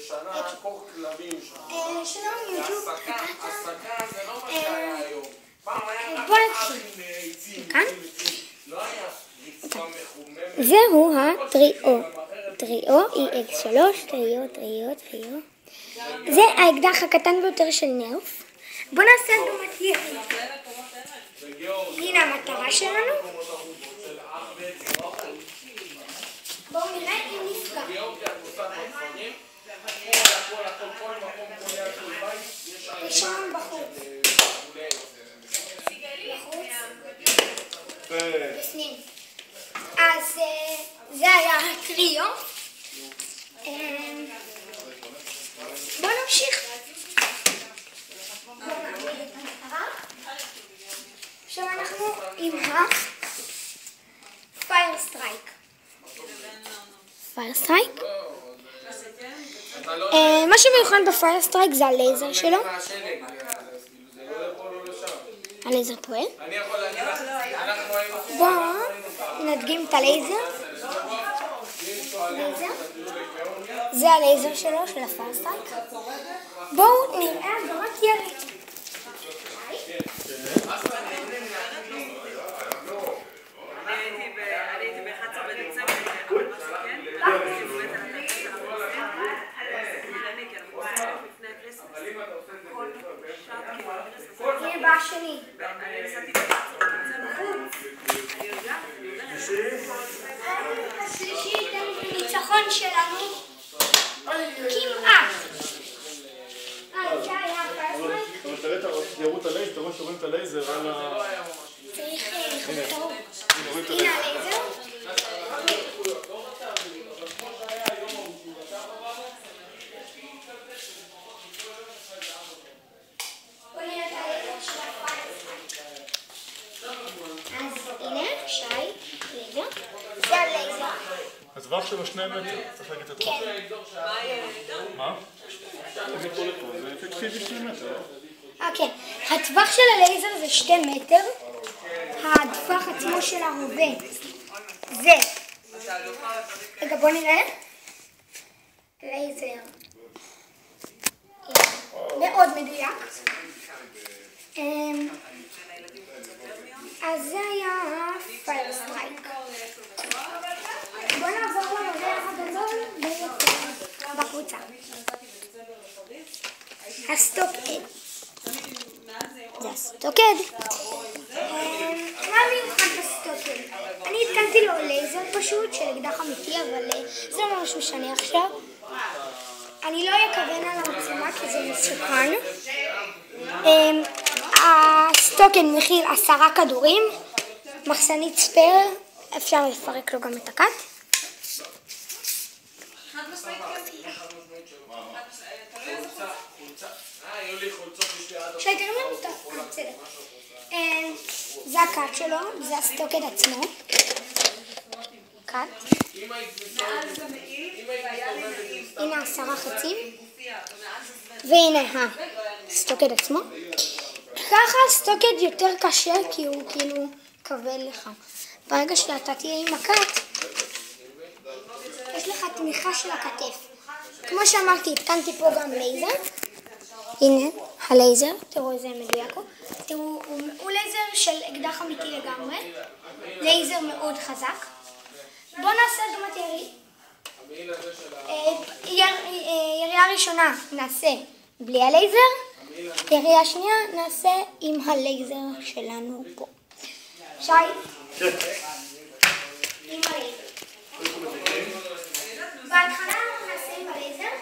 בשנה קור כלבים שם. שלום יוטיוב. הסקה זה לא מה שהיה היום. פעם היה רק אח עם עצים. לא היה רצפה מחוממת. זהו הטריו EX3, טריו. זה האקדח הקטן ביותר של נרף. בואו נעשה דומת ירי. הנה המטרה שלנו. בואו נראה אם נפגע. יש שם בחוץ. בפנים. אז זה היה הטריו. בואו נמשיך. בואו נעמיד את המטרה. עכשיו אנחנו עם פייר סטרייק. פייר סטרייק? מה שמיוחד בפייר סטרייק זה הלייזר שלו. הלייזר פועל. בואו נדגים את הלייזר. זה הלייזר שלו, של הפייר סטרייק. בואו נראה דומת ירי. זה הבא שלי. השלישית הניצחון שלנו כמעט. תראו את הלייזר, תראו שרואים את הלייזר על ה... צריך לחתור. הנה הלייזר. הטווח שלו 2 מטר, צריך להגיד את הטווח. מה? זה פה לפה, זה אפקטיבי 2 מטר. כן, הטווח של הלייזר זה 2 מטר, הטווח עצמו של הרובה זה, רגע בוא נראה, לייזר מאוד מדויק, אז זה היה פייר סטרייק. בוא נעבור למודל הגדול בקבוצה. הסטוקד. זה הסטוקד. מה מיוחד בסטוקד? אני התקנתי לו לייזר פשוט של אקדח אמיתי, אבל זה לא משהו משנה עכשיו. אני לא אכוון על המצלמה כי זה מסוכן. הסטוקד מכיל 10 כדורים, מחסנית ספייר, אפשר לפרק לו גם את הקאט. שייתנו לנו אותה, בסדר. זה הקאט שלו, זה הסטוקד עצמו. קאט. הנה 10 חצים. והנה הסטוקד עצמו. ככה הסטוקד יותר קשה כי הוא כאילו כבד לך. ברגע שאתה תהיה עם הקאט, יש לך תמיכה של הכתף. כמו שאמרתי, התקנתי פה גם לייזר. הנה, הלייזר, תראו איזה מדויק הוא. תראו, הוא לייזר של אקדח אמיתי לגמרי. לייזר מאוד חזק. בואו נעשה דומת ירי. ירייה ראשונה נעשה בלי הלייזר. ירייה שנייה נעשה עם הלייזר שלנו פה. שי? עם הלייזר. בהתחלה נעשה עם הלייזר.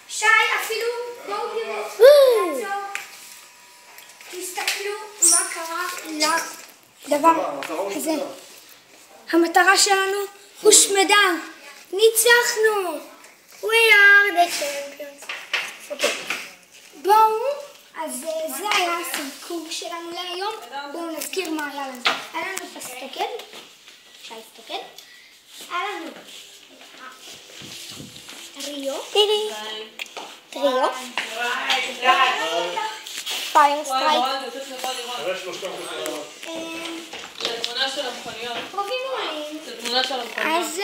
שי, אפילו בואו תראו. תסתכלו מה קרה לדבר הזה. המטרה שלנו הושמדה. ניצחנו. We are the champions. אוקיי. בואו, אז זה היה הסיכום שלנו להיום. בואו נזכיר מה היה לנו. היה לנו את הסטוקד. שי סטוקד. היה לנו ריו. טריו. פייר סטרייק. זה תמונה של המכוניות. קרובים מעולים. זה תמונה של המכוניות. אז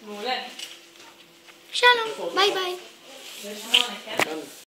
מעולה. שלום, ביי ביי. זה 8, כן?